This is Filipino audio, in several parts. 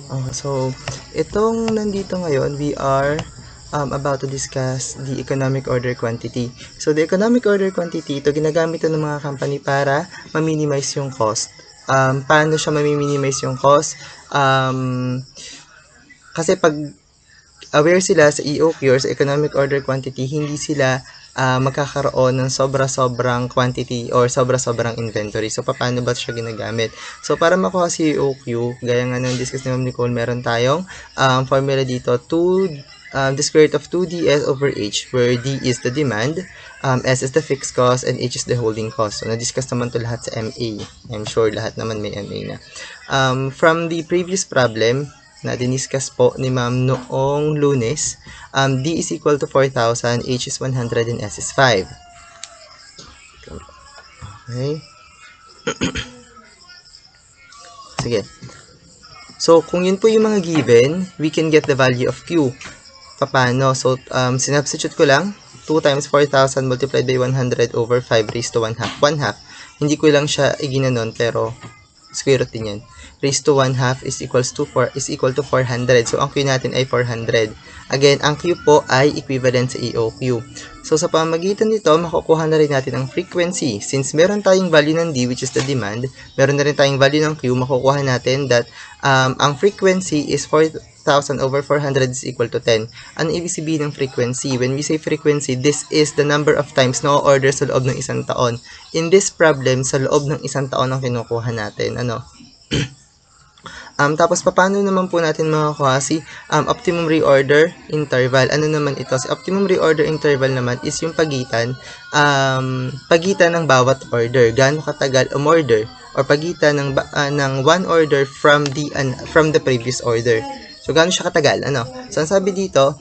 Okay, so itong nandito ngayon, we are about to discuss the economic order quantity. So the economic order quantity, ito ginagamit ng mga company para ma-minimize yung cost. Paano siya ma-minimize yung cost? Kasi pag aware sila sa EOQ or sa economic order quantity, hindi sila magkakaroon ng sobra-sobrang quantity or sobra-sobrang inventory. So, paano ba siya ginagamit? So, para makuha si EOQ, gaya nga ng discuss ni Ma'am Nicole, meron tayong formula dito, the square root of 2ds over h, where d is the demand, s is the fixed cost, and h is the holding cost. So, na-discuss naman to lahat sa MA. I'm sure lahat naman may MA na. From the previous problem, na diniscuss po ni ma'am noong Lunes, D is equal to 4,000, H is 100, and S is 5. Okay. Sige. So, kung yun po yung mga given, we can get the value of Q. Paano? So, sinubstitute ko lang, 2 times 4,000 multiplied by 100 over 5 raised to 1 half. 1 half. Hindi ko lang siya iginanon, pero square root din yan. Raised to 1 half is equal to 400. So, ang Q natin ay 400. Again, ang Q po ay equivalent sa EOQ. So, sa pamagitan nito, makukuha na rin natin ang frequency. Since meron tayong value ng D, which is the demand, meron na rin tayong value ng Q, makukuha natin that ang frequency is 4,000 over 400 is equal to 10. Ano ibig sabihin ng frequency? When we say frequency, this is the number of times na order sa loob ng isang taon. In this problem, sa loob ng isang taon ang kinukuha natin. Ano? Tapos, paano naman po natin makakuha si optimum reorder interval? Ano naman ito? Si optimum reorder interval naman is yung pagitan ng bawat order. Gaano katagal umorder? Or pagitan ng one order from the previous order. So, gaano siya katagal? Ano? So, ang sabi dito,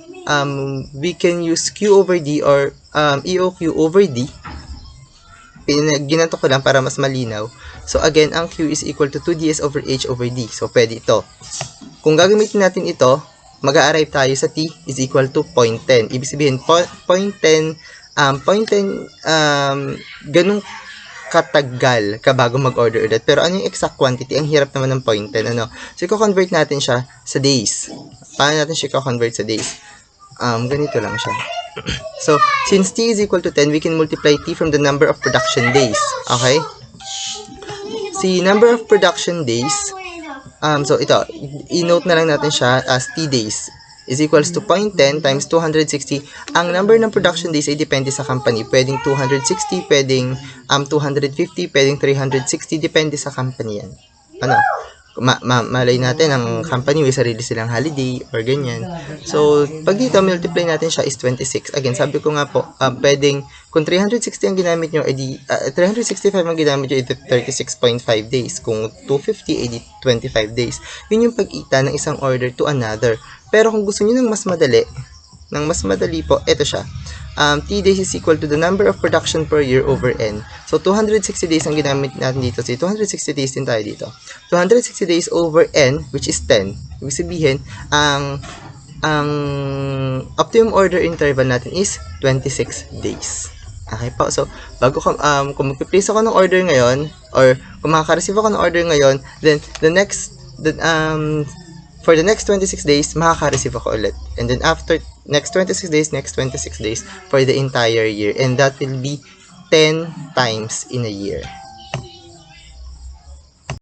we can use Q over D or EOQ over D. Ginanto ko lang para mas malinaw. So, again, ang Q is equal to 2ds over h over d. So, pwede ito. Kung gagamitin natin ito, mag-a-arrive tayo sa t is equal to 0.10. Ibig sabihin, 0.10, ganun katagal ka bago mag-order ulit. Pero ano yung exact quantity? Ang hirap naman ng 0.10. Ano? So, i-convert natin siya sa days. Paano natin siya i-convert sa days? Ganito lang siya. So, since t is equal to 10, we can multiply t from the number of production days. Okay? Si number of production days, so ito, i-note na lang natin siya as t days is equals to 0.10 times 260. Ang number ng production days ay depende sa company. Pwedeng 260, pwedeng 250, pwedeng 360, depende sa company yan. Ano? Malay natin, ang company may sarili silang holiday or ganyan. So, pag dito, multiply natin siya is 26. Again, sabi ko nga po, pwedeng, kung 360 ang ginamit nyo, edi, 365 ang ginamit nyo, edi 36.5 days. Kung 250, edi 25 days. Yun yung pag-ita ng isang order to another. Pero kung gusto nyo ng mas madali po, ito siya. T days is equal to the number of production per year over N. So, 260 days ang ginamit natin dito. So, 260 days din tayo dito. 260 days over N, which is 10. Ibig sabihin, ang optimum order interval natin is 26 days. Okay po. So, kung mag-place ako ng order ngayon, or kung makaka-receive ako ng order ngayon, then for the next 26 days, makaka-receive ako ulit. And then after next 26 days for the entire year. And that will be 10 times in a year.